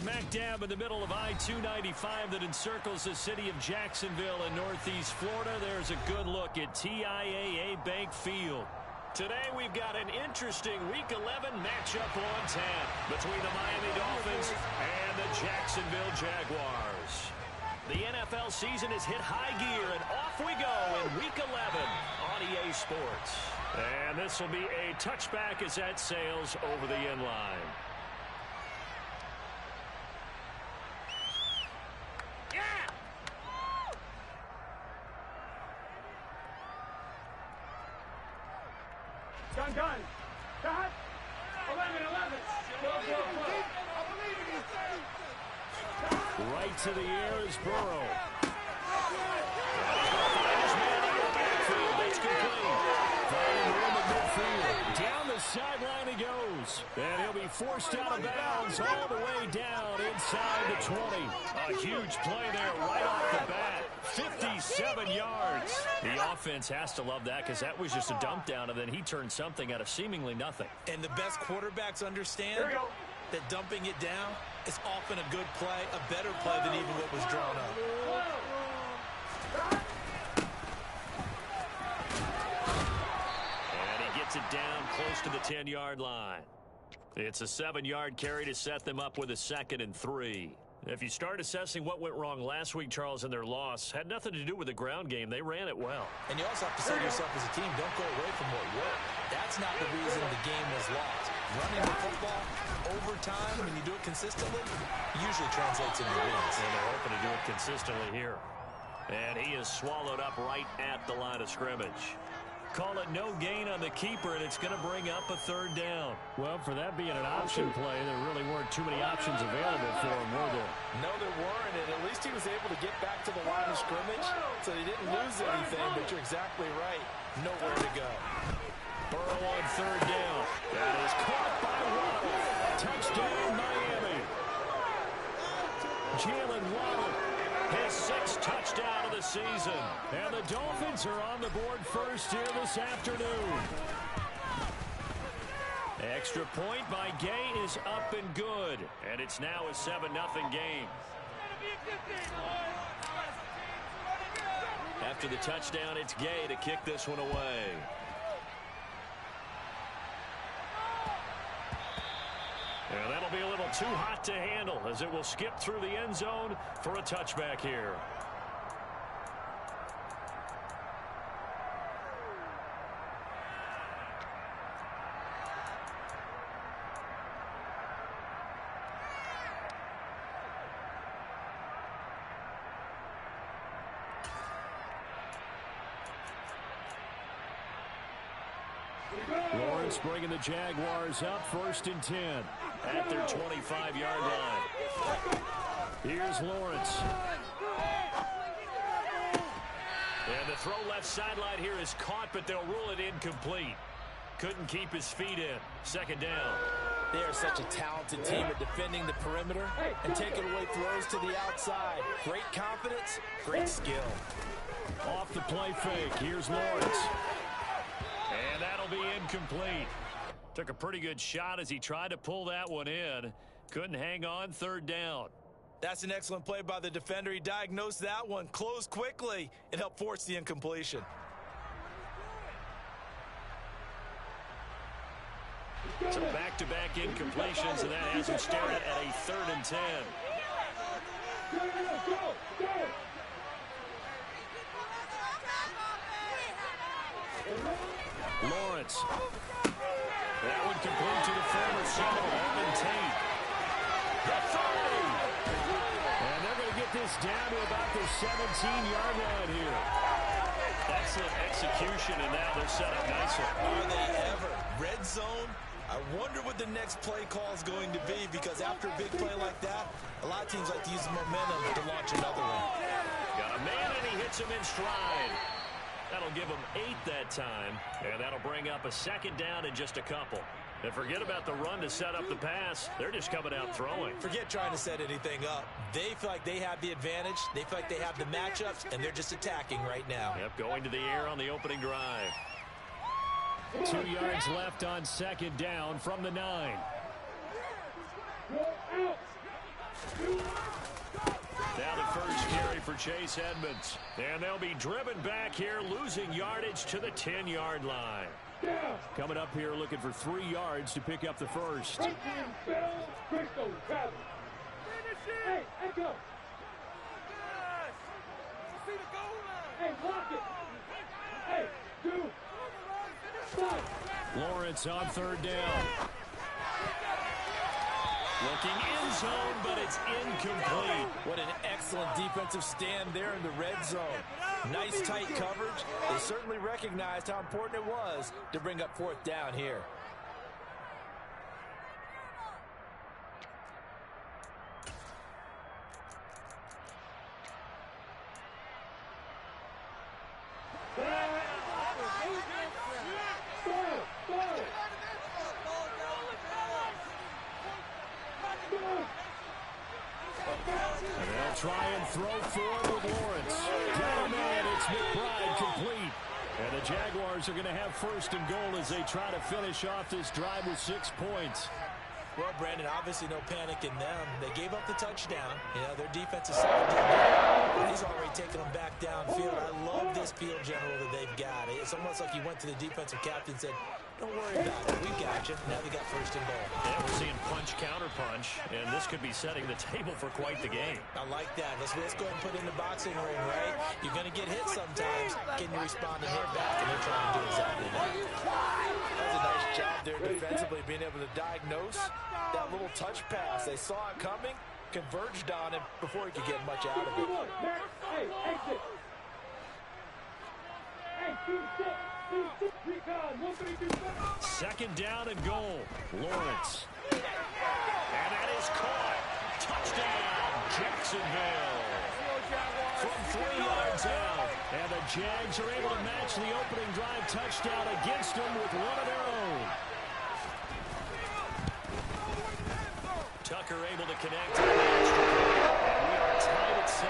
smack dab in the middle of I-295 that encircles the city of Jacksonville in northeast Florida. There's a good look at TIAA Bank Field. Today we've got an interesting Week 11 matchup on tap between the Miami Dolphins and the Jacksonville Jaguars. The NFL season has hit high gear, and off we go in Week 11 on EA Sports. And this will be a touchback as that sails over the end line. Gun. Cut. 11. Right to the air is Burrow. That's complete. Finding room at midfield. Down the sideline he goes. And he'll be forced out of bounds all the way down inside the 20. A huge play there right off the bat. 57 yards. The offense has to love that because that was just a dump down, and then he turned something out of seemingly nothing. And the best quarterbacks understand that dumping it down is often a good play, a better play than even what was drawn up. And he gets it down close to the 10-yard line. It's a 7-yard carry to set them up with a 2nd and 3. If you start assessing what went wrong last week, Charles, in their loss, had nothing to do with the ground game. They ran it well. And you also have to say to yourself as a team, don't go away from what worked. That's not the reason the game was lost. Running the football over time, when you do it consistently, usually translates into wins. And they're hoping to do it consistently here. And he is swallowed up right at the line of scrimmage. Call it no gain on the keeper, and it's going to bring up a 3rd down. Well, for that being an option play, there really weren't too many options available for him, were there? No, there weren't, and at least he was able to get back to the line of scrimmage, so he didn't lose anything, but you're exactly right. Nowhere to go. Burrow on 3rd down. That is caught by Waddle. Touchdown, Miami. Jalen Waddle. His 6th touchdown of the season. And the Dolphins are on the board first here this afternoon. Extra point by Gay is up and good. And it's now a 7-0 game. After the touchdown, it's Gay to kick this one away. And that'll be a little too hot to handle as it will skip through the end zone for a touchback here. Lawrence bringing the Jaguars up 1st and 10 at their 25-yard line. Here's Lawrence. And the throw left sideline here is caught, but they'll rule it incomplete. Couldn't keep his feet in. 2nd down. They are such a talented team at defending the perimeter and taking away throws to the outside. Great confidence, great skill. Off the play fake. Here's Lawrence. And that'll be incomplete. Took a pretty good shot as he tried to pull that one in. Couldn't hang on. 3rd down. That's an excellent play by the defender. He diagnosed that one, closed quickly, and helped force the incompletion. So back-to-back incompletions, and that has him started at a 3rd and 10. Lawrence. That one complete to the former center, Armin Tate. The 30. And they're going to get this down to about the 17-yard line here. Excellent execution, and now they're set up nicely. Are they ever? Red zone? I wonder what the next play call is going to be, because after a big play like that, a lot of teams like to use the momentum to launch another one. Got a man, and he hits him in stride. That'll give them 8 that time, and that'll bring up a 2nd down in just a couple. And forget about the run to set up the pass. They're just coming out throwing. Forget trying to set anything up. They feel like they have the advantage. They feel like they have the matchups, and they're just attacking right now. Yep, going to the air on the opening drive. 2 yards left on 2nd down from the 9. Now the first carry for Chase Edmonds. And they'll be driven back here, losing yardage to the 10-yard line. Coming up here looking for 3 yards to pick up the first. Hey, echo. Hey, block it. Hey, 2, 5. Lawrence on 3rd down. Looking in zone, but it's incomplete. What an excellent defensive stand there in the red zone. Nice tight coverage. They certainly recognized how important it was to bring up 4th down here. And they'll try and throw forward with Lawrence. Down man, it's McBride complete. And the Jaguars are going to have 1st and goal as they try to finish off this drive with 6 points. Well, Brandon, obviously no panic in them. They gave up the touchdown. You know, their defensive side did that. But he's already taken them back downfield. I love this field general that they've got. It's almost like he went to the defensive captain and said, don't worry about it. We got you. Now they got 1st and goal. Yeah, we're seeing punch, counter punch, and this could be setting the table for quite the game. I like that. Let's go ahead and put in the boxing ring, right? You're going to get hit sometimes. Can you respond and hit back? And they're trying to do exactly that. That was a nice job there defensively, being able to diagnose that little touch pass. They saw it coming, converged on him before he could get much out of it. Hey, exit. Hey, 2nd down and goal. Lawrence. And that is caught. Touchdown, Jacksonville. From 3 yards out. And the Jags are able to match the opening drive touchdown against them with one of their own. Tucker able to connect. And we are tied at 7.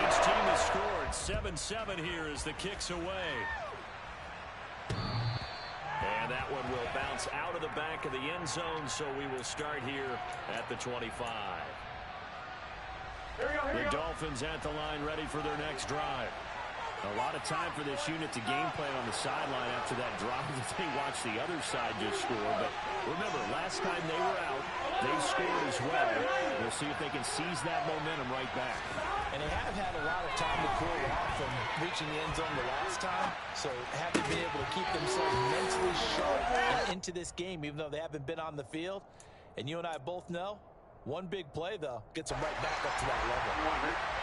Each team has scored 7-7 here as the kick's away. And that one will bounce out of the back of the end zone, so we will start here at the 25. The Dolphins at the line ready for their next drive. A lot of time for this unit to game plan on the sideline after that drive that they watched the other side just score. But remember, last time they were out, they scored as well. We'll see if they can seize that momentum right back. And they have had a lot of time to cool off from reaching the end zone the last time. So haven't been able to keep themselves mentally sharp and into this game, even though they haven't been on the field. And you and I both know, one big play, though, gets them right back up to that level.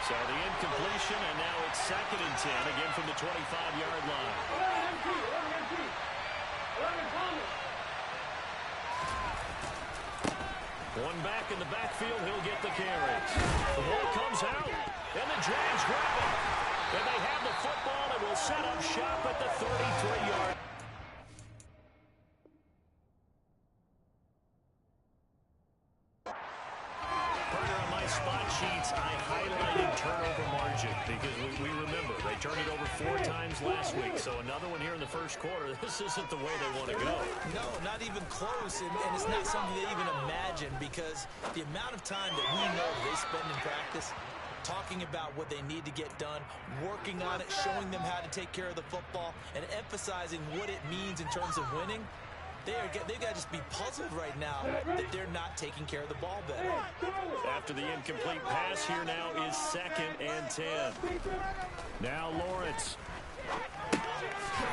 So the incompletion, and now it's 2nd and 10, again from the 25-yard line. One back in the backfield, he'll get the carries. The ball comes out, and the Jags grab it. And they have the football, and will set up shop at the 33-yard. Spot sheets, I highlighted turnover margin because we remember they turned it over 4 times last week. So another one here in the first quarter. This isn't the way they want to go. No, not even close. And it's not something they even imagine because the amount of time that we know they spend in practice talking about what they need to get done, working on it, showing them how to take care of the football, and emphasizing what it means in terms of winning. They've got to just be puzzled right now that they're not taking care of the ball better. After the incomplete pass, here now is 2nd and 10. Now Lawrence.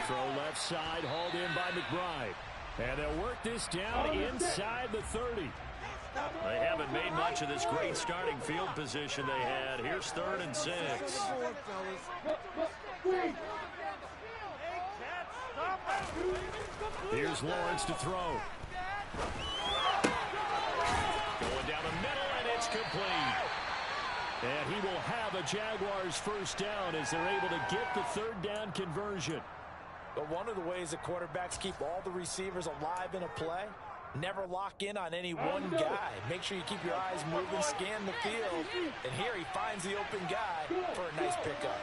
Throw left side, hauled in by McBride. And they'll work this down inside the 30. They haven't made much of this great starting field position they had. Here's 3rd and 6. Here's Lawrence to throw. Going down the middle, and it's complete. And he will have a Jaguars 1st down as they're able to get the 3rd down conversion. But one of the ways that quarterbacks keep all the receivers alive in a play, never lock in on any one guy. Make sure you keep your eyes moving, scan the field. And here he finds the open guy for a nice pickup.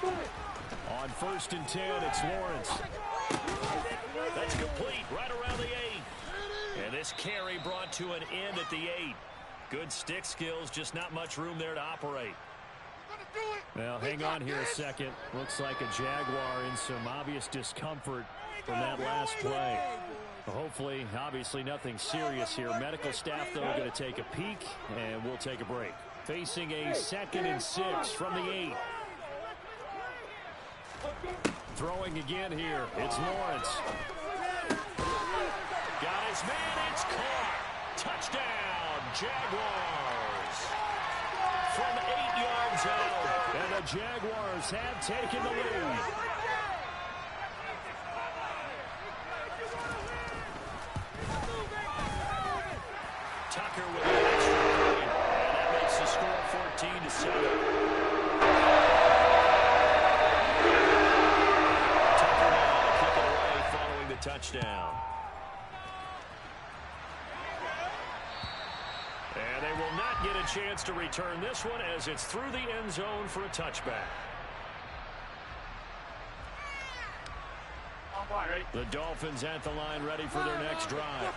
On 1st and 10, it's Lawrence. That's complete right around the 8. And this carry brought to an end at the 8. Good stick skills, just not much room there to operate. Now, hang on here a second. Looks like a Jaguar in some obvious discomfort from that last play. Hopefully, obviously, nothing serious here. Medical staff, though, going to take a peek, and we'll take a break. Facing a 2nd and 6 from the 8. Throwing again here. It's Lawrence. Got his man. It's caught. Touchdown, Jaguars. From 8 yards out. And the Jaguars have taken the lead. Tucker with an extra point. And that makes the score 14-7. Tucker now to kick it away following the touchdown. And they will not get a chance to return this one as it's through the end zone for a touchback. The Dolphins at the line ready for their next drive.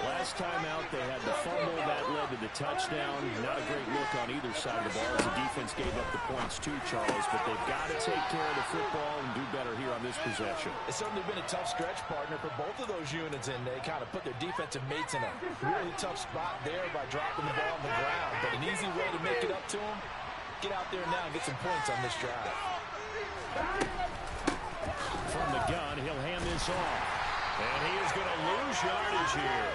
Last time out, they had the fumble that led to the touchdown. Not a great look on either side of the ball as the defense gave up the points too, Charles. But they've got to take care of the football and do better here on this possession. It's certainly been a tough stretch, partner, for both of those units, and they kind of put their defensive mates in a really tough spot there by dropping the ball on the ground. But an easy way to make it up to them, get out there now and get some points on this drive. From the gun, he'll hand this off. And he is going to lose yardage here.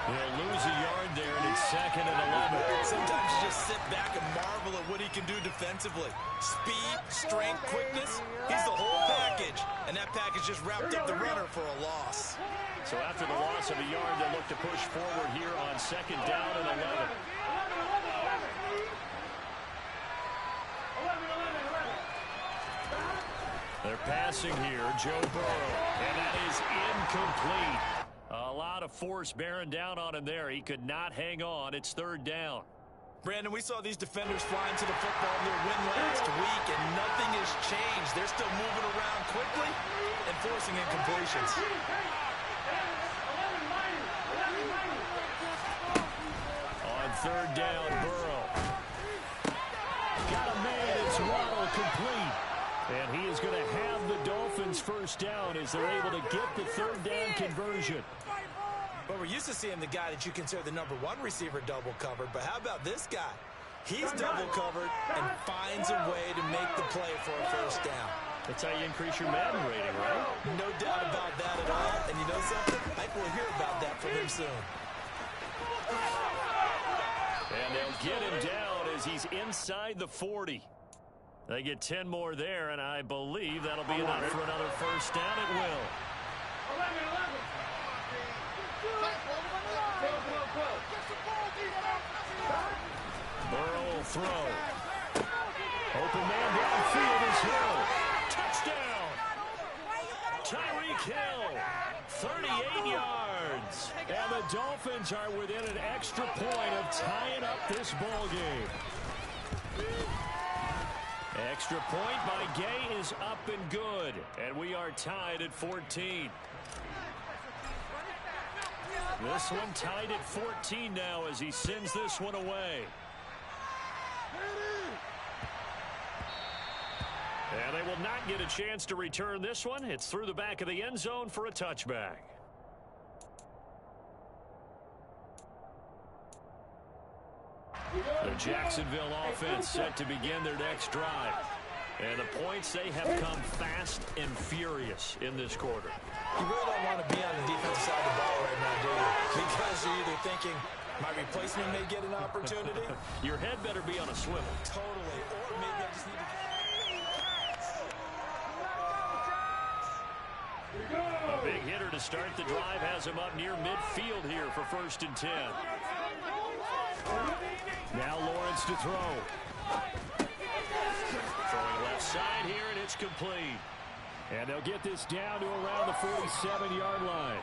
He'll lose a yard there, and it's 2nd and 11. Sometimes you just sit back and marvel at what he can do defensively. Speed, strength, quickness, he's the whole package. And that package just wrapped up the runner for a loss. So after the loss of a yard, they'll look to push forward here on 2nd down and 11. They're passing here, Joe Burrow, and that is incomplete. A lot of force bearing down on him there. He could not hang on. It's 3rd down. Brandon, we saw these defenders flying to the football in their win last week, and nothing has changed. They're still moving around quickly and forcing incompletions. On 3rd down, Burrow. Got a man. It's Waddle complete. And he is going to have the Dolphins 1st down as they're able to get the 3rd down conversion. But we're used to seeing the guy that you consider the #1 receiver double covered. But how about this guy? He's double covered and finds a way to make the play for a 1st down. That's how you increase your Madden rating, right? No doubt about that at all. And you know something? I think we'll hear about that from him soon. And they'll get him down as he's inside the 40. They get 10 more there, and I believe that'll be enough for another 1st down. It will. Burrow will throw. Open man downfield is Hill. Touchdown! Tyreek Hill, 38 yards. And the Dolphins are within an extra point of tying up this ball game. Extra point by Gay is up and good. And we are tied at 14. This one tied at 14 now as he sends this one away. And they will not get a chance to return this one. It's through the back of the end zone for a touchback. The Jacksonville offense set to begin their next drive. And the points, they have come fast and furious in this quarter. You really don't want to be on the defensive side of the ball right now, do you? Because you're either thinking, my replacement may get an opportunity. Your head better be on a swivel. Totally. Or maybe I just need to... A big hitter to start the drive has him up near midfield here for 1st and 10. Now Lawrence to throw. Throwing left side here, and it's complete. And they'll get this down to around the 47-yard line.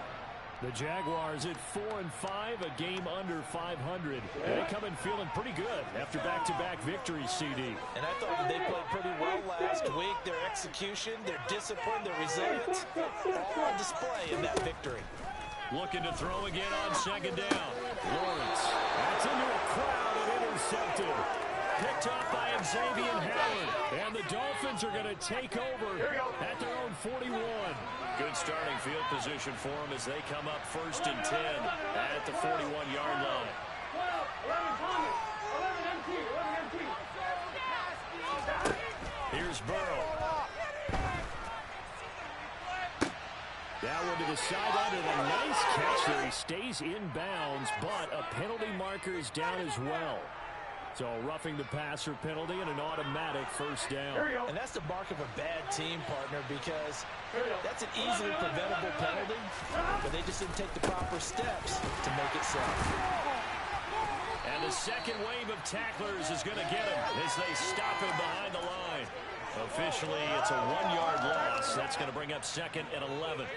The Jaguars at 4-5, a game under 500. And they come in feeling pretty good after back-to-back victories, CD. And I thought that they played pretty well last week. Their execution, their discipline, their resilience, all on display in that victory. Looking to throw again on second down. Lawrence. That's into a crowd and intercepted. Picked up by Xavier Howard. And the Dolphins are going to take over at their own 41. Good starting field position for them as they come up 1st and 10 at the 41-yard line. Here's Burrow. That one to the sideline, and a nice catch there. He stays in bounds, but a penalty marker is down as well. So roughing the passer penalty and an automatic 1st down. And that's the mark of a bad team, partner, because that's an easily preventable penalty, but they just didn't take the proper steps to make it so. And the second wave of tacklers is going to get him as they stop him behind the line. Officially, it's a 1-yard loss. That's going to bring up 2nd and 11.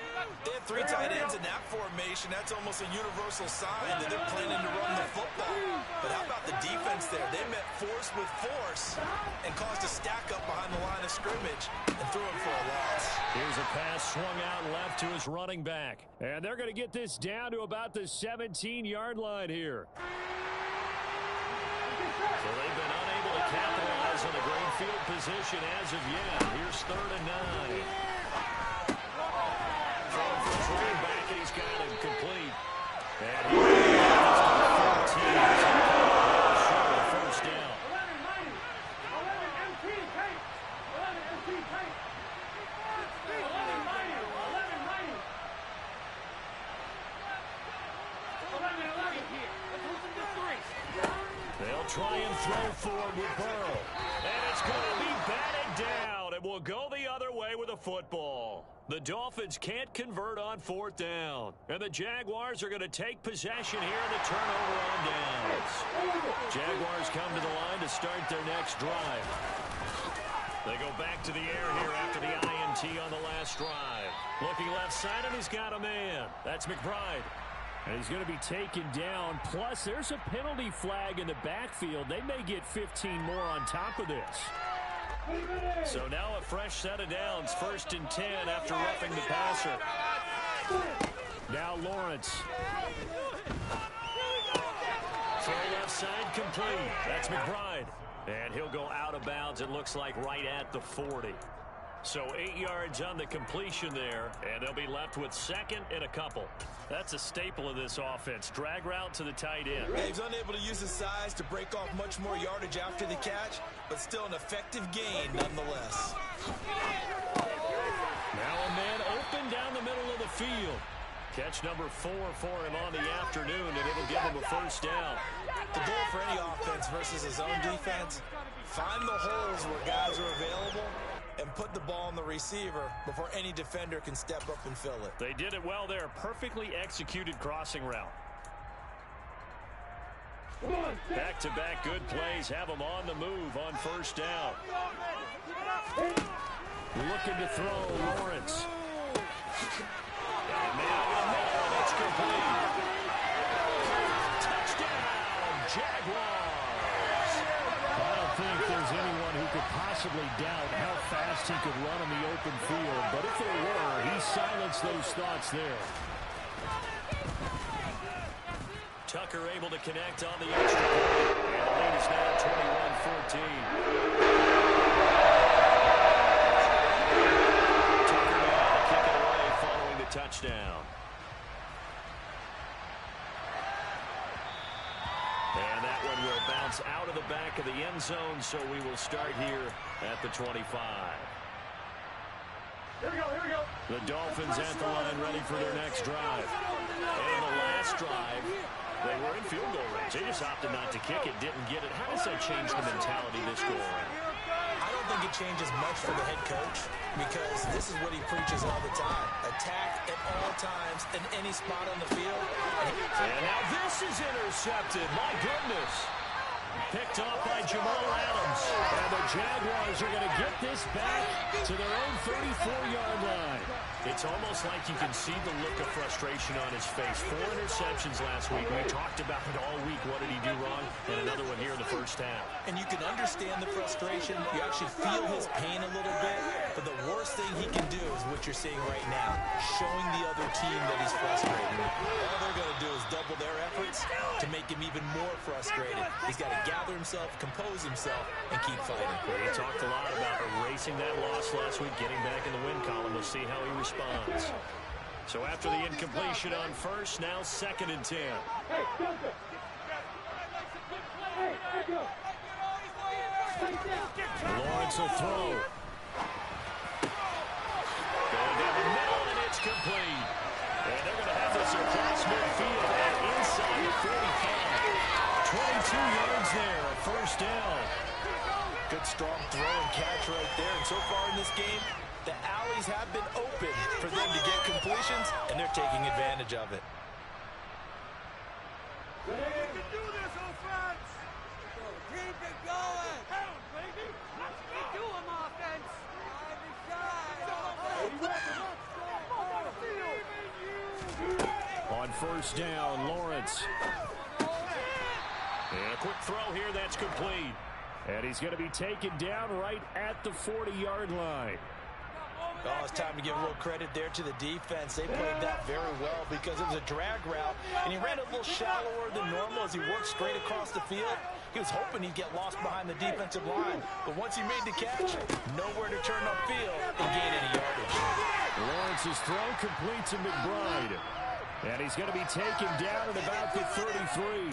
They had 3 tight ends in that formation. That's almost a universal sign that they're planning to run the football. But how about the defense there? They met force with force and caused a stack up behind the line of scrimmage and threw him for a loss. Here's a pass swung out left to his running back. And they're going to get this down to about the 17-yard line here. So they've been unable to capitalize on the great field position as of yet. Here's 3rd and 9. Throwing for his running back, and he's got him complete. And he gets to the 14. He's going to come short of the 1st down. 11 MT tape. 11 MT tape. 11 mighty. 11 mighty. 11 here. Let's listen to 3. They'll try and throw forward with Burrow. And it's going to be batted down. And will go the other way with a football. The Dolphins can't convert on 4th down. And the Jaguars are going to take possession here in the turnover on downs. Jaguars come to the line to start their next drive. They go back to the air here after the INT on the last drive. Looking left side, and he's got a man. That's McBride. And he's going to be taken down. Plus, there's a penalty flag in the backfield. They may get 15 more on top of this. So now a fresh set of downs. 1st and 10 after roughing the passer. Now Lawrence. Throw left side complete. That's McBride. And he'll go out of bounds, it looks like, right at the 40. So 8 yards on the completion there, and they'll be left with 2nd and a couple. That's a staple of this offense. Drag route to the tight end. He's unable to use his size to break off much more yardage after the catch, but still an effective gain nonetheless. Now a man open down the middle of the field. Catch number 4 for him on the afternoon, and it'll give him a 1st down. The goal for any offense versus his own defense, find the holes where guys are available and put the ball on the receiver before any defender can step up and fill it. They did it well there. Perfectly executed crossing route. Back-to-back good plays have them on the move on 1st down. Looking to throw, Lawrence. And now it's complete. Touchdown, Jaguars. I don't think there's anyone who could possibly doubt how fast he could run in the open field. But if there were, he silenced those thoughts there. Tucker able to connect on the extra point. And the lead is now 21-14. Tucker now to kick it away following the touchdown. And that one will bounce out of the back of the end zone, so we will start here at the 25. Here we go. The Dolphins at the line ready for their next drive. And the last drive, they were in field goal range. They just opted not to kick it, didn't get it. How does that change the mentality this go around? I don't think it changes much for the head coach because this is what he preaches all the time. Attack at all times in any spot on the field. And now this is intercepted. My goodness. Picked off by Jamal Adams. And the Jaguars are going to get this back to their own 34-yard line. It's almost like you can see the look of frustration on his face. 4 interceptions last week. We talked about it all week. What did he do wrong? And another one here in the first half. And you can understand the frustration. You actually feel his pain a little bit. But the worst thing he can do is what you're seeing right now, showing the other team that he's frustrated. All they're going to do is double their efforts to make him even more frustrated. He's got to gather himself, compose himself, and keep fighting. He talked a lot about erasing that loss last week, getting back in the win column. We'll see how he responds. So after the incompletion on first, now 2nd and 10. Lawrence will throw. Going down the middle, and it's complete. And they're going to have this across midfield and inside the 45. 22 yards there, a first down. Good strong throw and catch right there. And so far in this game, the alleys have been open for them to get completions, and they're taking advantage of it. You can do this, offense! Keep it going! Hell, baby! We do them, offense! On first down, Lawrence. And a quick throw here, that's complete. And he's going to be taken down right at the 40-yard line. Oh, it's time to give a little credit there to the defense. They played that very well because it was a drag route, and he ran a little shallower than normal as he worked straight across the field. He was hoping he'd get lost behind the defensive line, but once he made the catch, nowhere to turn upfield and gain any yardage. Lawrence's throw complete to McBride, and he's going to be taken down at about the 33.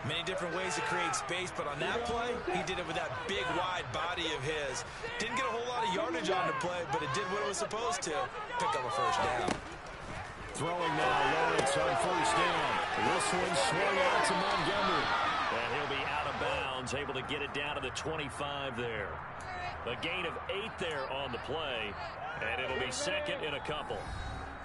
Many different ways to create space, but on that play, he did it with that big, wide body of his. Didn't get a whole lot of yardage on the play, but it did what it was supposed to. Pick up a first down. Throwing now, Lawrence on first down. This one swung out to Montgomery. And he'll be out of bounds, able to get it down to the 25 there. A gain of 8 there on the play, and it'll be 2nd and a couple.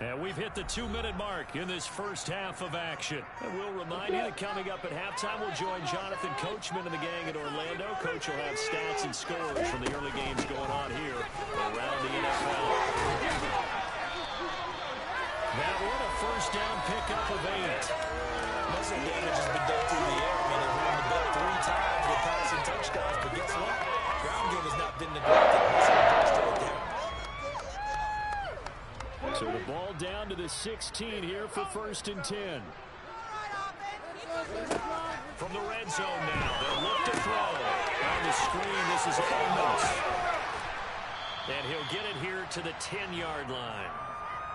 And we've hit the 2-minute mark in this first half of action. And we'll remind you that coming up at halftime, we'll join Jonathan Coachman and the gang in Orlando. Coach will have stats and scores from the early games going on here around the NFL. That one, a first down pickup of 8. Muscle damage has been done through the air. I mean, they've run the ball 3 times with passing touchdowns, but guess what? Ground game has not been neglected. Muscle touched right there. So the ball down to the 16 here for 1st and 10. From the red zone now, they'll look to throw. On the screen, this is Edmonds. And he'll get it here to the 10-yard line.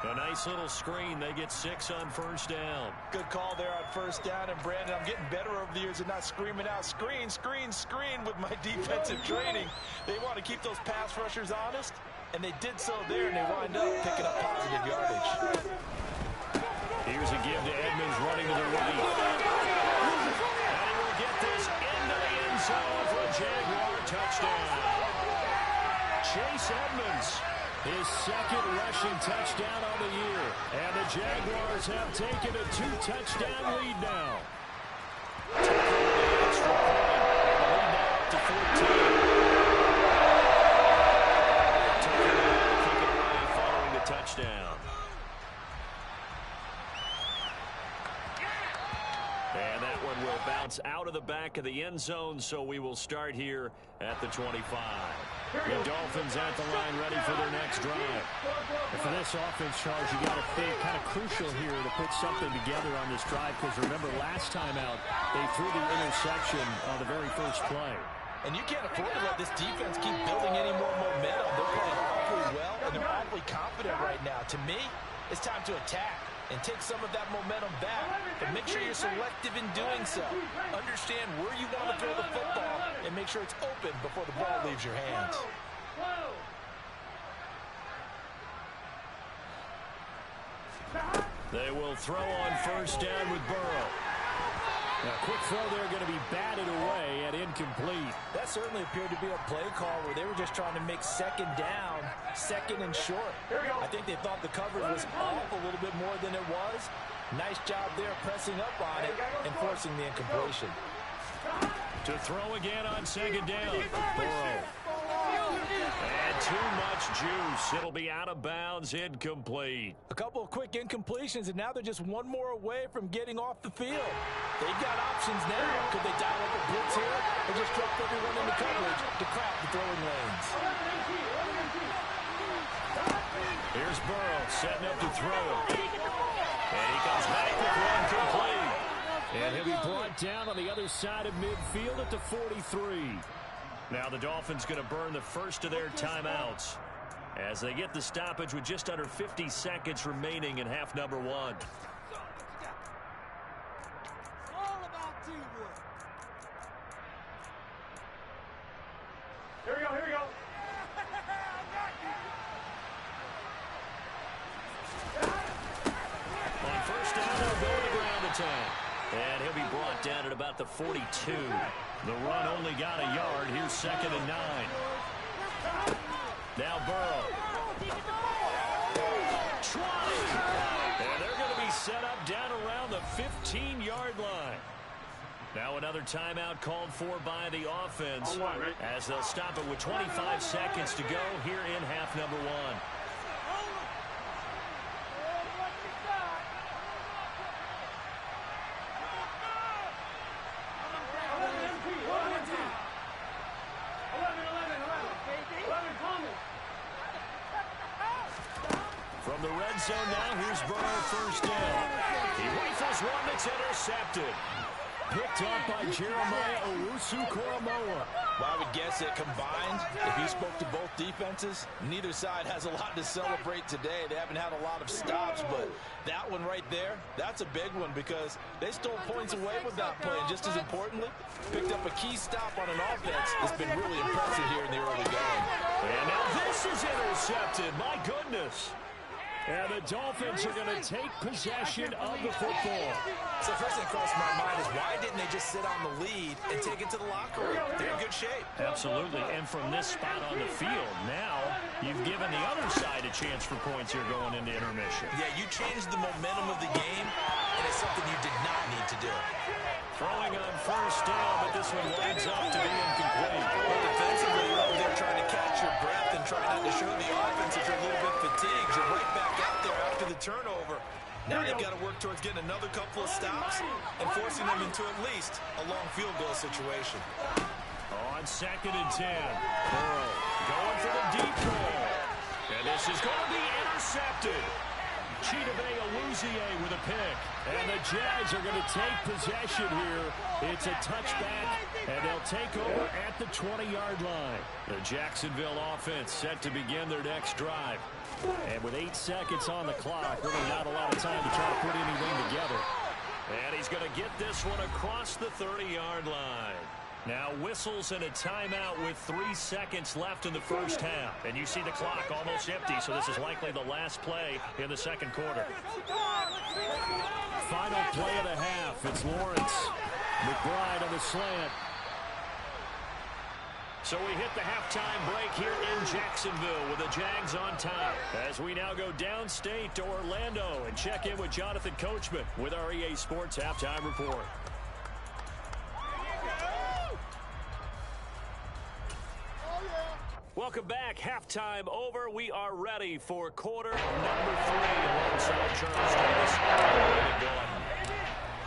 A nice little screen. They get 6 on first down. Good call there on first down. And, Brandon, I'm getting better over the years at not screaming out, screen, screen, screen with my defensive training. They want to keep those pass rushers honest, and they did so there, and they wind up picking up positive yardage. Here's a give to Edmonds running to the right. And he will get this into the end zone for a Jaguar touchdown. Chase Edmonds, his 2nd rushing touchdown on the year. And the Jaguars have taken a 2-touchdown lead now. Extra point. Lead now up to 14. Following the touchdown. And that one will bounce out of the back of the end zone, so we will start here at the 25. The Dolphins at the line, ready for their next drive. And for this offense, Charles, you got to think kind of crucial here to put something together on this drive, because remember last time out, they threw the interception on the very first play. And you can't afford to let this defense keep building any more momentum. They're playing awfully well, and they're awfully confident right now. To me, it's time to attack and take some of that momentum back. But make sure you're selective in doing so. Understand where you want to throw the football and make sure it's open before the ball leaves your hands. They will throw on first down with Burrow. Now, a quick throw there going to be batted away and incomplete. That certainly appeared to be a play call where they were just trying to make 2nd down, 2nd and short. I think they thought the coverage was off a little bit more than it was. Nice job there pressing up on it and forcing the incompletion. To throw again on second down. Burrow. And too much juice. It'll be out of bounds, incomplete. A couple of quick incompletions, and now they're just one more away from getting off the field. They've got options now. Could they dial up a blitz here or just drop everyone into coverage to crack the throwing lanes? Here's Burrow setting up to throw it. And he comes back with one complete. And he'll be brought down on the other side of midfield at the 43. Now the Dolphins going to burn the first of their timeouts as they get the stoppage with just under 50 seconds remaining in half number one. All about teamwork. Here we go, here we go. On first down, they'll go to the ground attack. And he'll be brought down at about the 42. The run only got a yard. Here's 2nd and 9. Now Burrow. Trying. And they're going to be set up down around the 15-yard line. Now another timeout called for by the offense as they'll stop it with 25 seconds to go here in half number one. From the red zone now, here's Burrow first down. He rifles one that's intercepted. Picked up by Jeremiah Owusu-Koramoah. Well, I would guess that combined, if you spoke to both defenses, neither side has a lot to celebrate today. They haven't had a lot of stops, but that one right there, that's a big one because they stole points away with that play. And just as importantly, picked up a key stop on an offense that's been really impressive here in the early going. And now this is intercepted. My goodness. And the Dolphins are going to take possession of the football. So first thing that crossed my mind is why didn't they just sit on the lead and take it to the locker room? They're in good shape. Absolutely. And from this spot on the field, now you've given the other side a chance for points here going into intermission. Yeah, you changed the momentum of the game, and it's something you did not need to do. Throwing on first down, but this one winds up to be incomplete. But defensively, you're out there trying to catch your breath and trying not to show the offense that you're a little bit fatigued. You're right back out there after the turnover. Now they've got to work towards getting another couple of stops and forcing them into at least a long field goal situation. On 2nd and 10, Burrow going for the deep ball. And this is going to be intercepted. Chidobe Awuzie with a pick. And the Jags are going to take possession here. It's a touchback, and they'll take over at the 20-yard line. The Jacksonville offense set to begin their next drive. And with 8 seconds on the clock, really not a lot of time to try to put anything together. And he's going to get this one across the 30-yard line. Now whistles and a timeout with 3 seconds left in the first half. And you see the clock almost empty, so this is likely the last play in the second quarter. Final play of the half. It's Lawrence. McBride on the slant. So we hit the halftime break here in Jacksonville with the Jags on top. As we now go downstate to Orlando and check in with Jonathan Coachman with our EA Sports Halftime Report. Welcome back. Halftime over. We are ready for quarter number 3 alongside Charles Davis.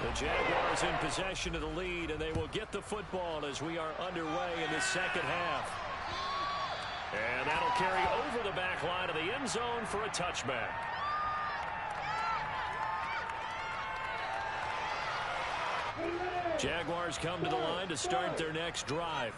The Jaguars in possession of the lead, and they will get the football as we are underway in the second half. And that'll carry over the back line of the end zone for a touchback. Jaguars come to the line to start their next drive.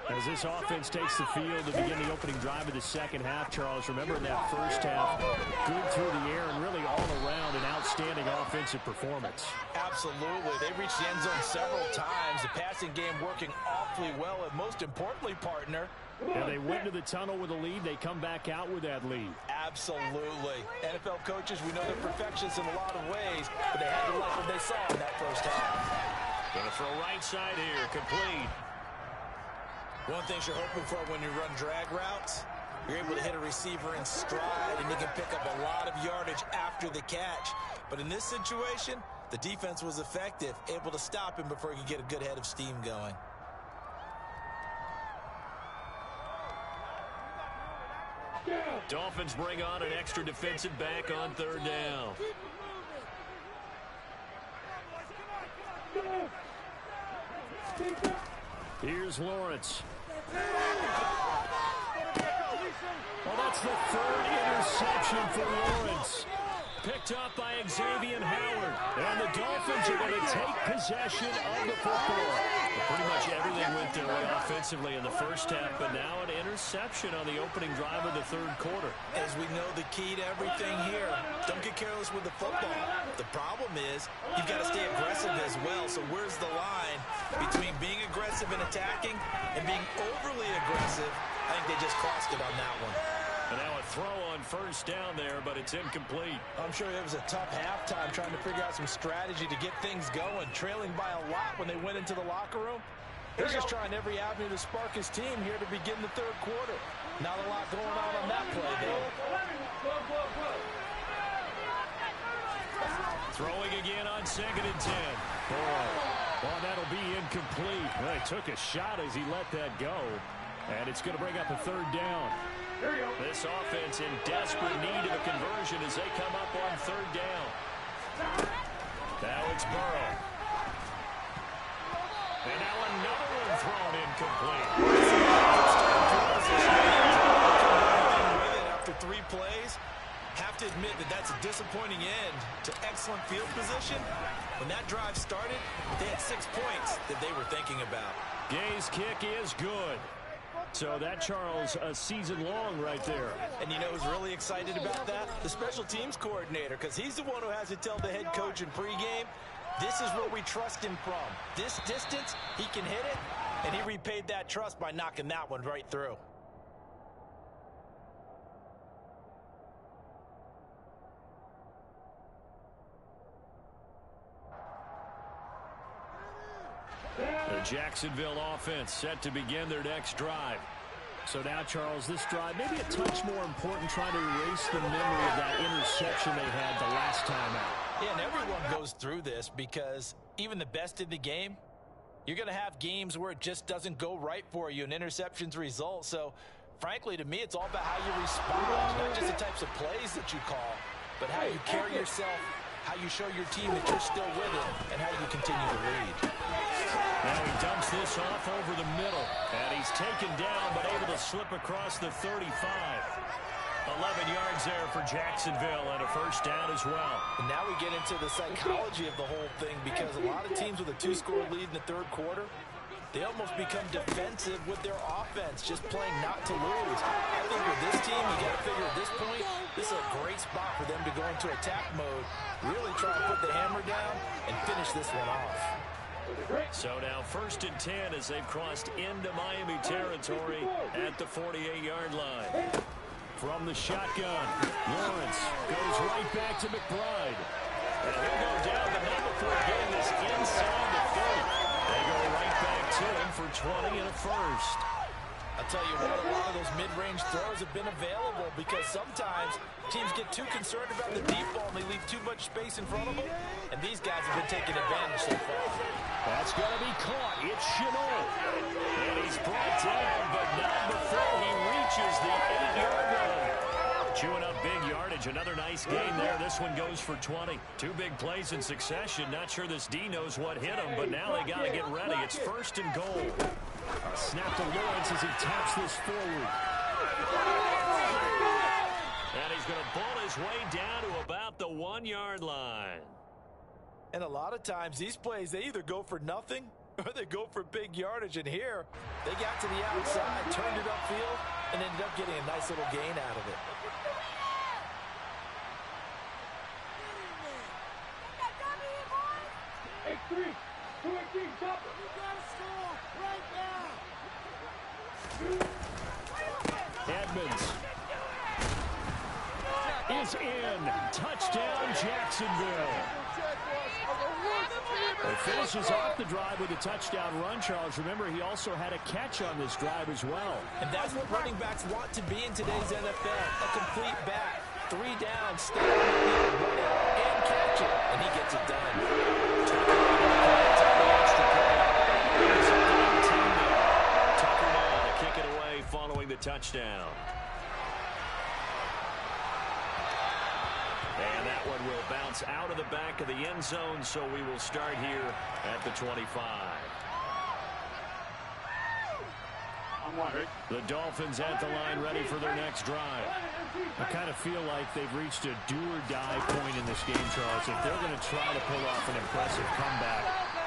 As this offense takes the field to begin the opening drive of the second half, Charles, remember in that first half, good through the air and really all around an outstanding offensive performance. Absolutely. They reached the end zone several times. The passing game working awfully well, and most importantly, partner. And they went to the tunnel with a lead. They come back out with that lead. Absolutely. NFL coaches, we know they're perfectionists in a lot of ways, but they had to like what they saw in that first half. Going to throw right side here, complete. One thing you're hoping for when you run drag routes, you're able to hit a receiver in stride, and you can pick up a lot of yardage after the catch. But in this situation, The defense was effective, able to stop him before he could get a good head of steam going. Dolphins bring on an extra defensive back on third down. Here's Lawrence. Well, that's the third interception for Lawrence. Picked up by Xavier Howard. And the Dolphins are going to take possession of the football. But pretty much everything went their way offensively in the first half, but now an interception on the opening drive of the third quarter. As we know, the key to everything here, don't get careless with the football. The problem is you've got to stay aggressive as well. So where's the line between being aggressive and attacking and being overly aggressive? I think they just crossed it on that one. And now a throw on first down there, but it's incomplete. I'm sure it was a tough halftime trying to figure out some strategy to get things going. Trailing by a lot when they went into the locker room. He's just trying every avenue to spark his team here to begin the third quarter. Not a lot going on that play, though. Throwing again on 2nd and 10. Well, that'll be incomplete. Well, he took a shot as he let that go. And it's going to bring up a third down. This offense in desperate need of a conversion as they come up on third down. Now it's Burrow. And now another one thrown incomplete. After 3 plays, have to admit that that's a disappointing end to excellent field position. When that drive started, they had 6 points that they were thinking about. Gay's kick is good. So that, Charles, a season long right there. And you know who's really excited about that? The special teams coordinator, because he's the one who has to tell the head coach in pregame, this is what we trust him from. This distance, he can hit it, and he repaid that trust by knocking that one right through. The Jacksonville offense set to begin their next drive. So now, Charles, this drive maybe a touch more important, trying to erase the memory of that interception they had the last time out. Yeah, and everyone goes through this because even the best in the game, you're going to have games where it just doesn't go right for you and interceptions result. So, frankly, to me, it's all about how you respond, not just the types of plays that you call, but how you carry yourself, how you show your team that you're still with it, and how you continue to lead. Now he dumps this off over the middle, and he's taken down but able to slip across the 35. 11 yards there for Jacksonville and a first down as well. And now we get into the psychology of the whole thing because a lot of teams with a 2-score lead in the third quarter, they almost become defensive with their offense, just playing not to lose. I think with this team, you got to figure at this point, this is a great spot for them to go into attack mode, really try to put the hammer down and finish this one off. So now 1st and 10 as they've crossed into Miami territory at the 48-yard line. From the shotgun, Lawrence goes right back to McBride. And he'll go down, but not before getting this inside the 30. They go right back to him for 20 and a first. I'll tell you what, a lot of those mid-range throws have been available because sometimes teams get too concerned about the deep ball and they leave too much space in front of them, and these guys have been taking advantage so far. That's going to be caught. It's Chenault. And he's brought down, but not before he reaches the 8-yard line. Chewing up big yardage. Another nice gain there. This one goes for 20. 2 big plays in succession. Not sure this D knows what hit him, but now they got to get ready. It's 1st and goal. A snap to Lawrence as he taps this forward. And he's going to ball his way down to about the 1-yard line. And a lot of times these plays, they either go for nothing or they go for big yardage. And here, they got to the outside, turned it upfield, and ended up getting a nice little gain out of it. Edmonds is in. Touchdown, Jacksonville. He finishes off the drive with a touchdown run, Charles. Remember, he also had a catch on this drive as well. And that's what running backs want to be in today's NFL. A complete back. 3 down, stay on the field, and catch catch it, and he gets it done. Tucker now to kick it away following the touchdown. And that one will bounce out of the back of the end zone, so we will start here at the 25. The Dolphins at the line ready for their next drive. I kind of feel like they've reached a do-or-die point in this game, Charles. If they're going to try to pull off an impressive comeback,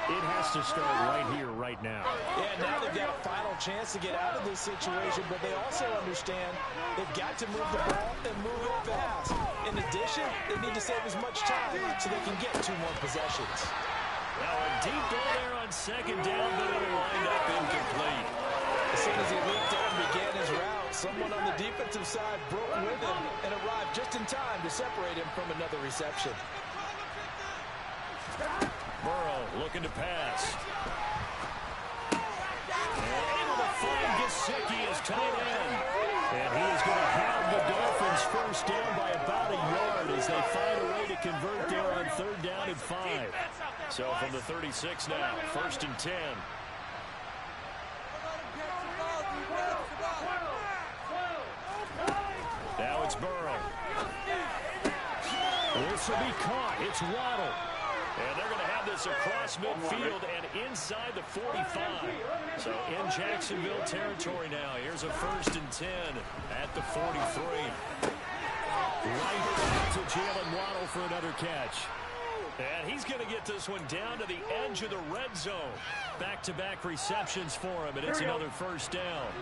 it has to start right here, right now. Yeah, now they've got a final chance to get out of this situation, but they also understand they've got to move the ball and move it fast. In addition, they need to save as much time so they can get 2 more possessions. Now a deep ball there on second down, but it'll wind up incomplete. As soon as he leaped out and began his route, someone on the defensive side broke with him and arrived just in time to separate him from another reception. Burrow looking to pass. And able to find Gesicki as tight end. And he is going to have the Dolphins first down by about a yard as they find a way to convert there on 3rd down and 5. So from the 36 now, 1st and 10. Now it's Burrow. This will be caught. It's Waddle. And they're going to have this across midfield and inside the 45. So in Jacksonville territory now. Here's a 1st and 10 at the 43. Right back to Jalen Waddle for another catch. And he's going to get this one down to the edge of the red zone. Back-to-back receptions for him, and it's another 1st down.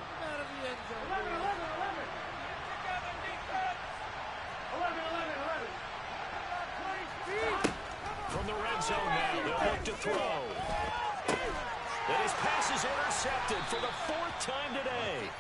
From the red zone now, they'll look to throw. And his pass is intercepted for the 4th time today.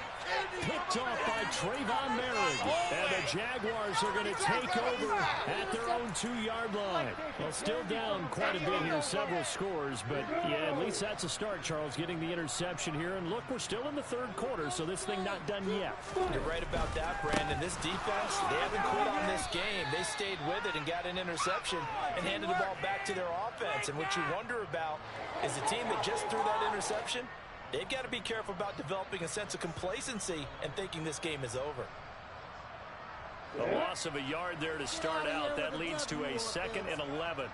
Picked off by Trayvon Merrick. And the Jaguars are going to take over at their own 2-yard line. Well, still down quite a bit here, several scores. But, yeah, at least that's a start, Charles, getting the interception here. And, look, we're still in the 3rd quarter, so this thing not done yet. You're right about that, Brandon. This defense, they haven't quit on this game. They stayed with it and got an interception and handed the ball back to their offense. And what you wonder about is the team that just threw that interception, they've got to be careful about developing a sense of complacency and thinking this game is over. A loss of a yard there to start out. That leads to a 2nd and 11.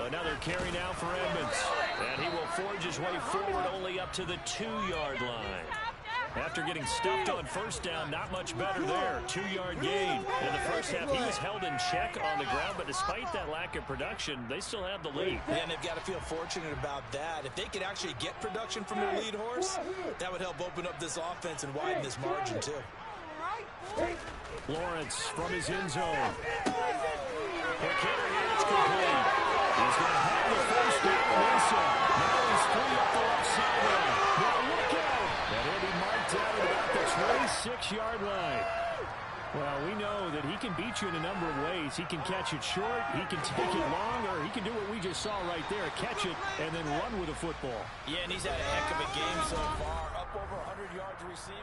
Another carry now for Edmonds. And he will forge his way forward only up to the 2-yard line. After getting stuffed on 1st down, not much better there. 2-yard gain. In the first half, he was held in check on the ground, but despite that lack of production, they still have the lead. Yeah, and they've got to feel fortunate about that. If they could actually get production from their lead horse, that would help open up this offense and widen this margin, too. Lawrence from his end zone. The kicker here is complete. He's going to have the 1st down inside. Now he's 3 up the left sideline. Now look out. And he'll be marked out at about the 26-yard line. Well, we know that he can beat you in a number of ways. He can catch it short, he can take it long, or he can do what we just saw right there, catch it and then run with the football. Yeah, and he's had a heck of a game so far, up over 100 yards receiving.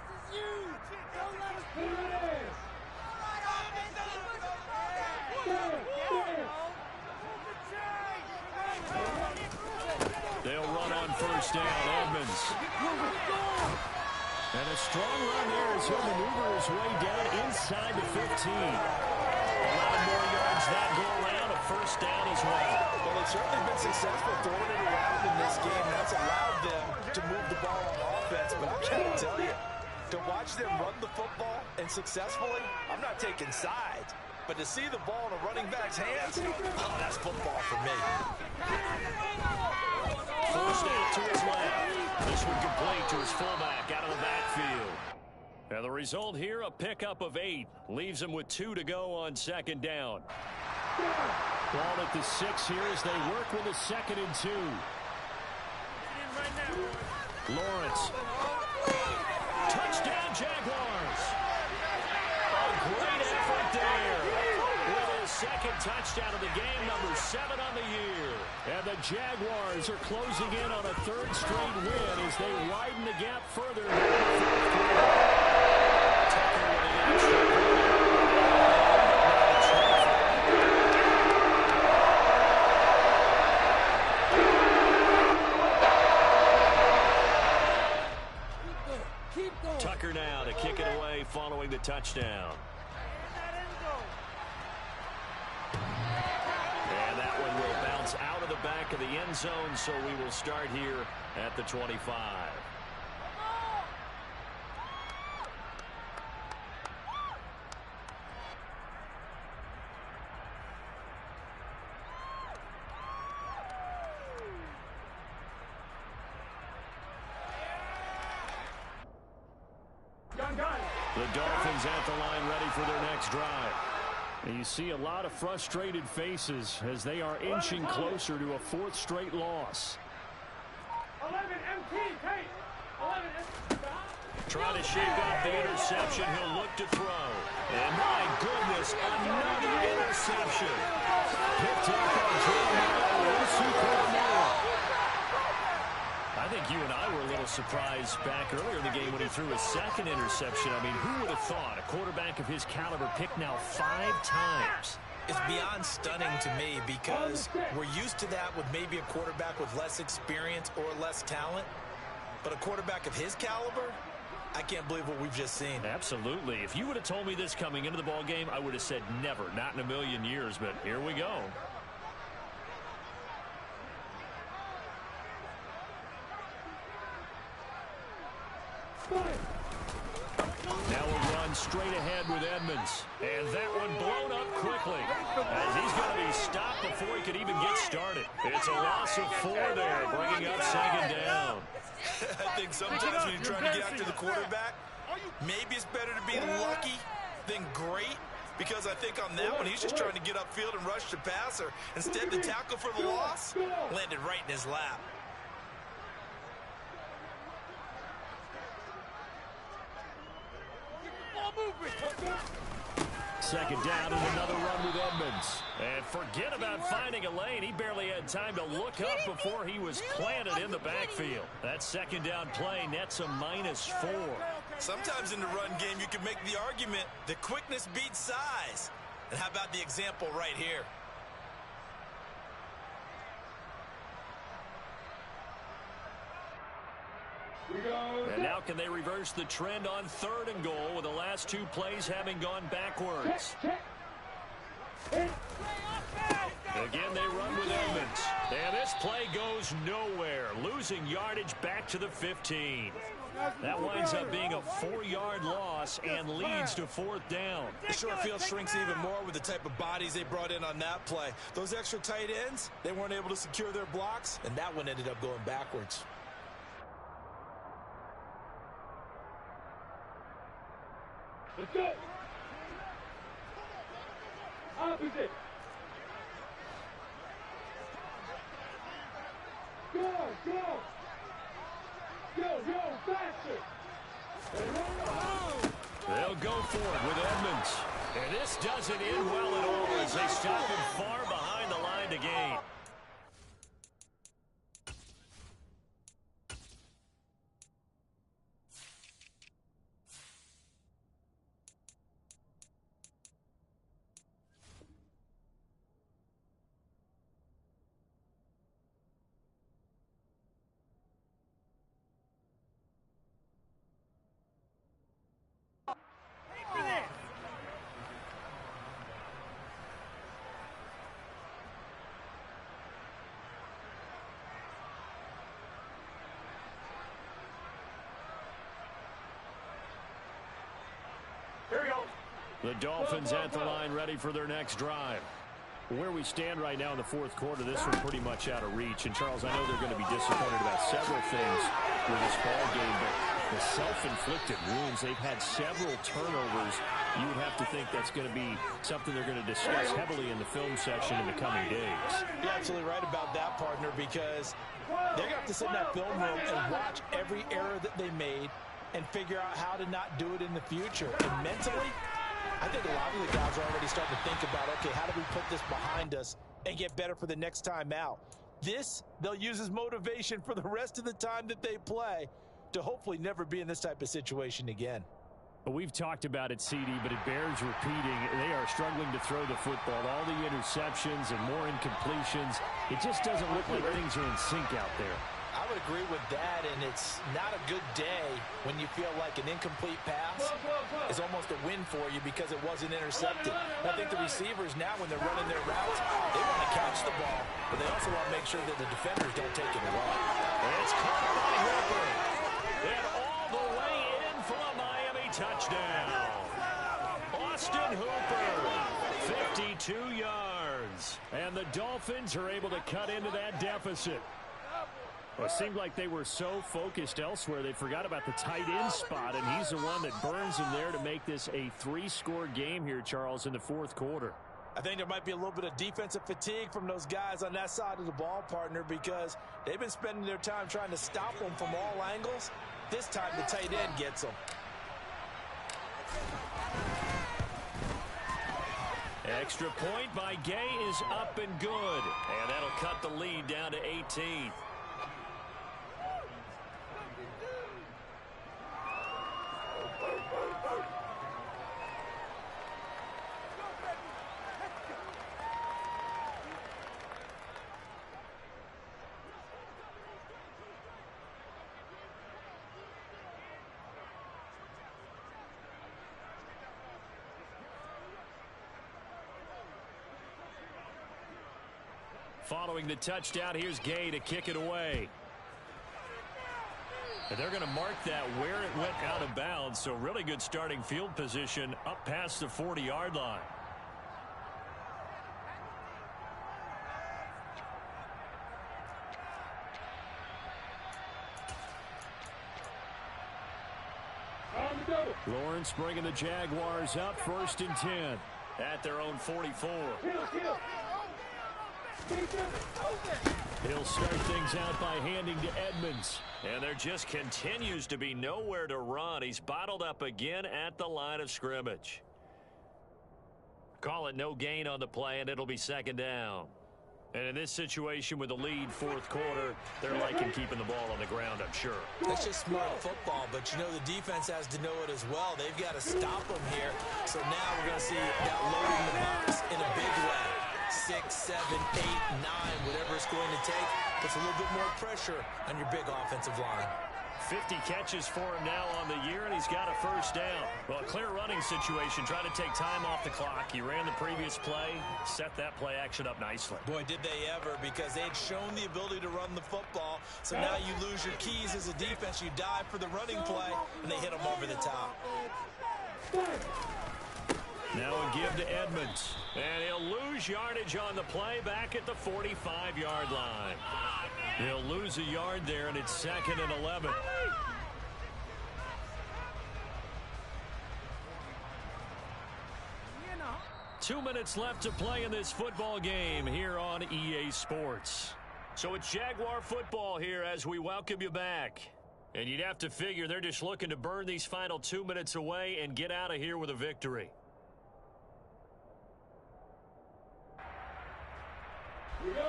This is huge. Don't let us put it in. They'll run on 1st down. Edmonds. And a strong run there as he'll maneuver his way down inside the 15. 11 more yards that go around. A 1st down as well. Well, they've certainly been successful throwing it around in this game. That's allowed them to move the ball on offense. But I can't tell you, to watch them run the football and successfully, I'm not taking sides. But to see the ball in a running back's hands, oh, that's football for me. 1st down to his left. This one complete to his fullback out of the backfield. And the result here, a pickup of 8. Leaves him with 2 to go on 2nd down. Ball at the 6 here as they work with a 2nd and 2. Lawrence. Touchdown, Jaguars. A great effort there. With his 2nd touchdown of the game, number 7 on the year. And the Jaguars are closing in on a 3rd straight win as they widen the gap further. Tucker with the extra touchdown. And that one will bounce out of the back of the end zone, so we will start here at the 25. The Dolphins at the line ready for their next drive. And you see a lot of frustrated faces as they are inching closer to a fourth straight loss. 11 MT, Tate. 11 Trying to shake off the interception. He'll look to throw. And my goodness, another interception. Picked up by Jeremiah. I think you and I were a little surprised back earlier in the game when he threw his second interception. I mean, who would have thought a quarterback of his caliber picked now 5 times? It's beyond stunning to me because we're used to that with maybe a quarterback with less experience or less talent. But a quarterback of his caliber, I can't believe what we've just seen. Absolutely. If you would have told me this coming into the ball game, I would have said never, not in a million years. But here we go. Now we'll run straight ahead with Edmonds. And that one blown up quickly as he's going to be stopped before he could even get started. It's a loss of 4 there, bringing up second down. I think sometimes when you're trying to get after the quarterback, maybe it's better to be lucky than great. Because I think on that one, he's just trying to get upfield and rush the passer. Instead, the tackle for the loss landed right in his lap. Second down and another run with Edmonds. And forget about finding a lane. He barely had time to look up before he was planted in the backfield. That second down play nets a -4. Sometimes in the run game, you can make the argument that quickness beats size. And how about the example right here? And now can they reverse the trend on 3rd and goal with the last 2 plays having gone backwards? Again, they run with Edmonds. And this play goes nowhere, losing yardage back to the 15. That winds up being a 4-yard loss and leads to 4th down. The short field shrinks even more with the type of bodies they brought in on that play. Those extra tight ends, they weren't able to secure their blocks, and that one ended up going backwards. Let's go. Opposite. Go, go. Yo, faster. They'll go for it with Edmonds. And this doesn't end well at all as they stop him far behind the line to gain. The Dolphins at the line ready for their next drive. Where we stand right now in the 4th quarter, this one pretty much out of reach. And, Charles, I know they're going to be disappointed about several things with this ball game, but the self-inflicted wounds, they've had several turnovers. You would have to think that's going to be something they're going to discuss heavily in the film section in the coming days. You're absolutely right about that, partner, because they're going to have to sit in that film room and watch every error that they made and figure out how to not do it in the future. And mentally, I think a lot of the guys are already starting to think about, okay, how do we put this behind us and get better for the next time out? This, they'll use as motivation for the rest of the time that they play to hopefully never be in this type of situation again. Well, we've talked about it, CD, but it bears repeating. They are struggling to throw the football. All the interceptions and more incompletions. It just doesn't look like things are in sync out there. I would agree with that, and it's not a good day when you feel like an incomplete pass is almost a win for you because it wasn't intercepted. I think the receivers now, when they're running their routes, they want to catch the ball, but they also want to make sure that the defenders don't take it away. And it's caught by Hooper. And all the way in for a Miami touchdown. Austin Hooper, 52 yards. And the Dolphins are able to cut into that deficit. Well, it seemed like they were so focused elsewhere, they forgot about the tight end spot, and he's the one that burns them there to make this a 3-score game here, Charles, in the fourth quarter. I think there might be a little bit of defensive fatigue from those guys on that side of the ball, partner, because they've been spending their time trying to stop them from all angles. This time the tight end gets them. Extra point by Gay is up and good, and that'll cut the lead down to 18. Following the touchdown, here's Gay to kick it away. And they're going to mark that where it went out of bounds, so really good starting field position up past the 40-yard line. Lawrence bringing the Jaguars up, 1st and 10 at their own 44. He'll start things out by handing to Edmonds. And there just continues to be nowhere to run. He's bottled up again at the line of scrimmage. Call it no gain on the play, and it'll be 2nd down. And in this situation with the lead, 4th quarter, they're liking keeping the ball on the ground, I'm sure. That's just smart football, but you know the defense has to know it as well. They've got to stop them here. So now we're going to see that loading the box in a big way. 6, 7, 8, 9, whatever it's going to take, puts a little bit more pressure on your big offensive line. 50 catches for him now on the year, and he's got a 1st down. Well, a clear running situation, trying to take time off the clock. He ran the previous play, set that play action up nicely. Boy, did they ever, because they had shown the ability to run the football. So now you lose your keys as a defense. You dive for the running play, and they hit them over the top. Now a give to Edmonds. And he'll lose yardage on the play back at the 45-yard line. He'll lose a yard there, and it's 2nd and 11. 2 minutes left to play in this football game here on EA Sports. So it's Jaguar football here as we welcome you back. And you'd have to figure they're just looking to burn these final 2 minutes away and get out of here with a victory.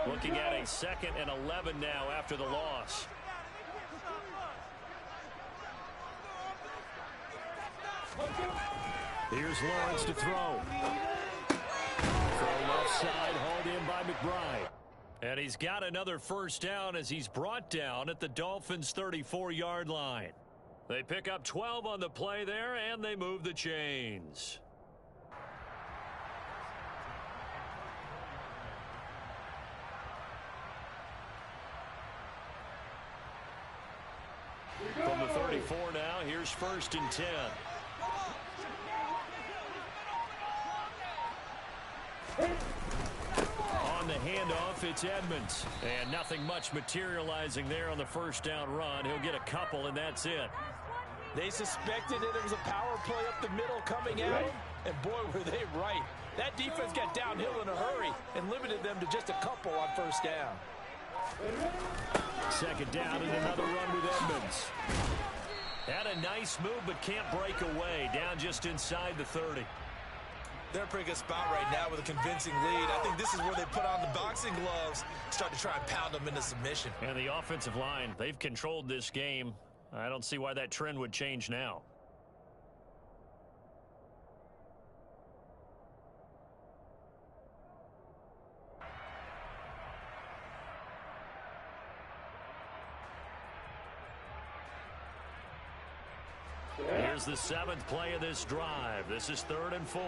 Looking at a 2nd and 11 now after the loss. Here's Lawrence to throw. Throw left side, hauled in by McBride. And he's got another 1st down as he's brought down at the Dolphins' 34-yard line. They pick up 12 on the play there, and they move the chains. From the 34 now, here's 1st and 10. On the handoff, it's Edmonds. And nothing much materializing there on the 1st down run. He'll get a couple, and that's it. They suspected it was a power play up the middle coming out, and boy, were they right. That defense got downhill in a hurry and limited them to just a couple on 1st down. 2nd down and another run with Edmonds. Had a nice move but can't break away. Down just inside the 30. They're in a pretty good spot right now with a convincing lead. I think this is where they put on the boxing gloves, start to try and pound them into submission. And the offensive line, they've controlled this game. I don't see why that trend would change now. Here's the 7th play of this drive. This is 3rd and 4.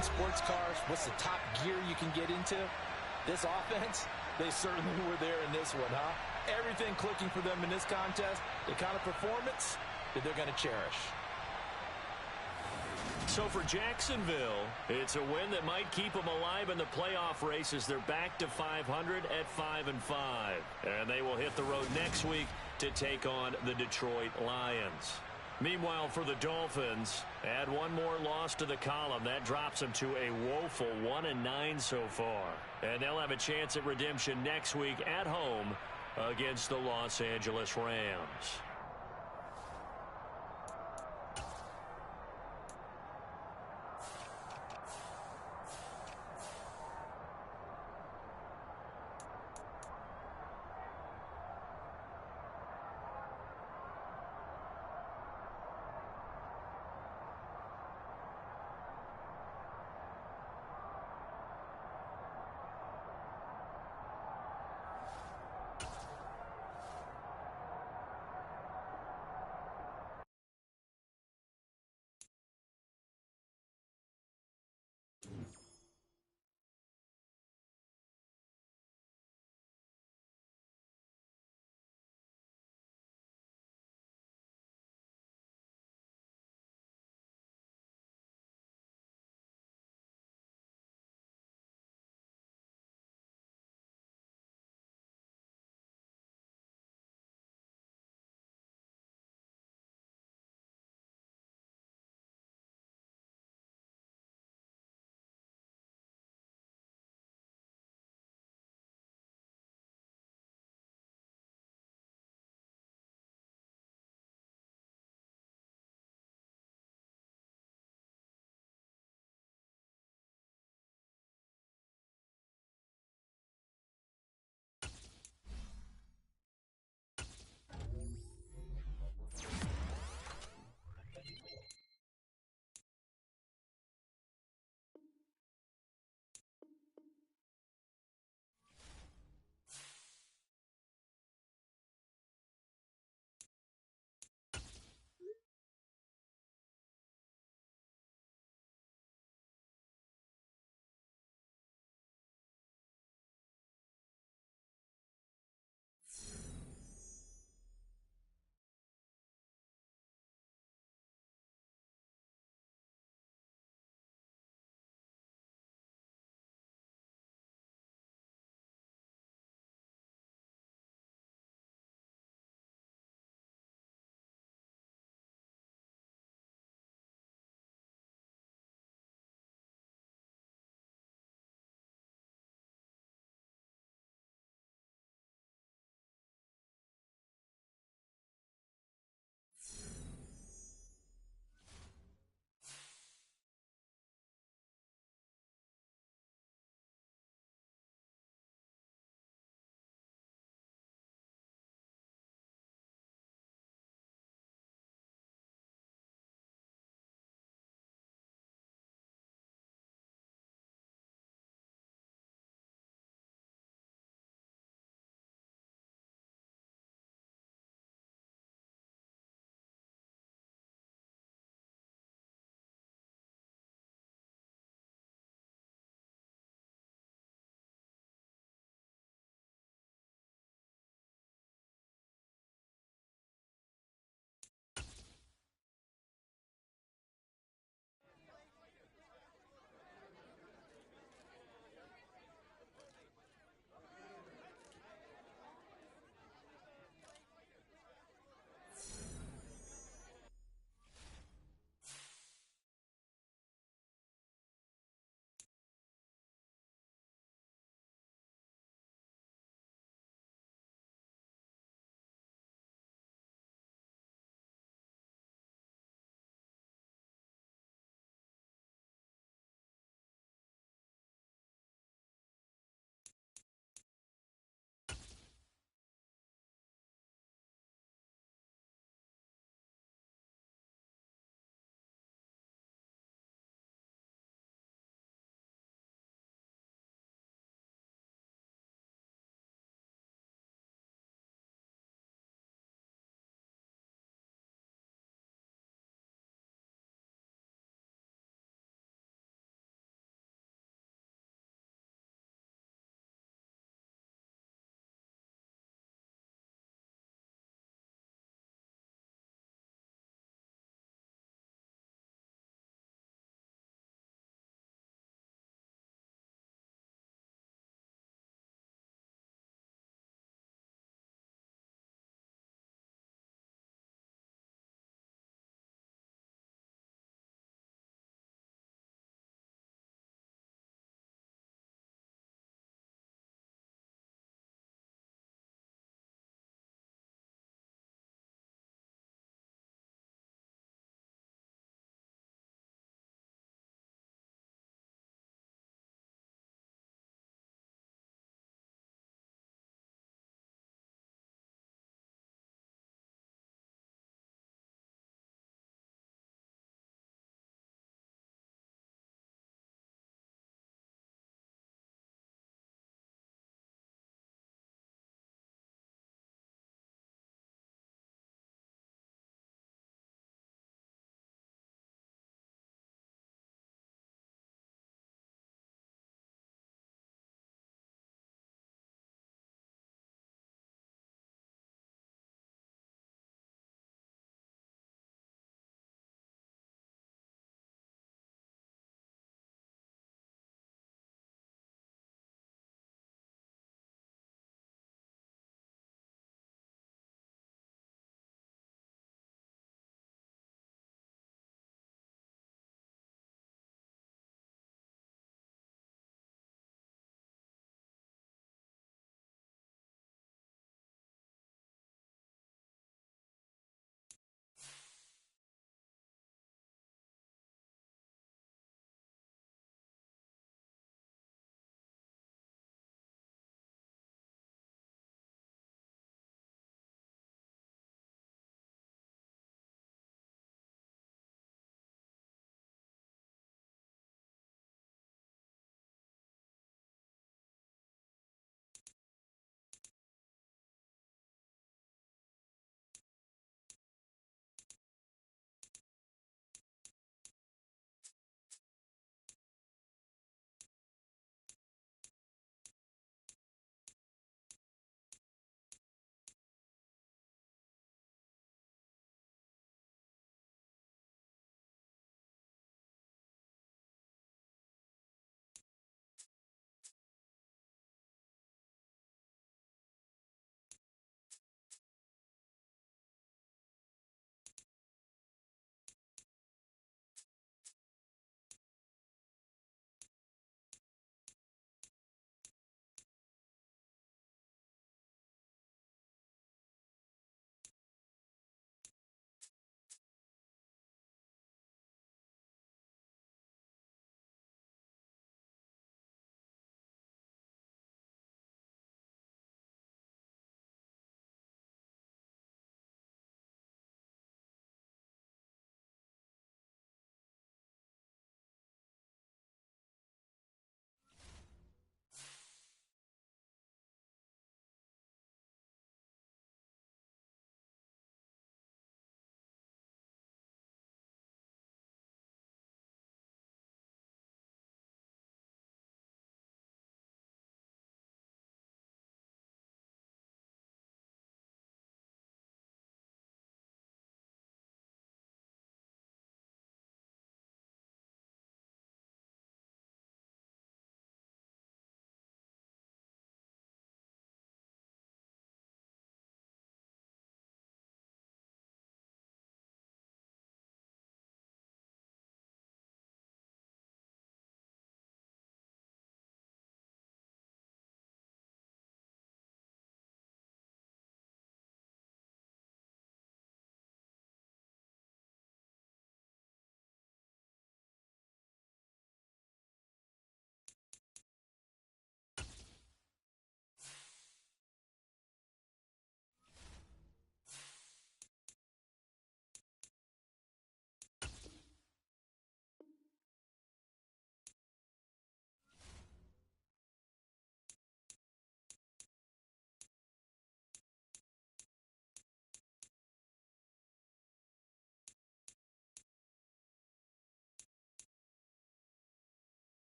Sports cars, what's the top gear you can get into? This offense, they certainly were there in this one, huh? Everything clicking for them in this contest, the kind of performance that they're going to cherish. So for Jacksonville, it's a win that might keep them alive in the playoff race as they're back to 500 at 5-5. And they will hit the road next week to take on the Detroit Lions. Meanwhile, for the Dolphins, add one more loss to the column. That drops them to a woeful 1-9 so far. And they'll have a chance at redemption next week at home against the Los Angeles Rams.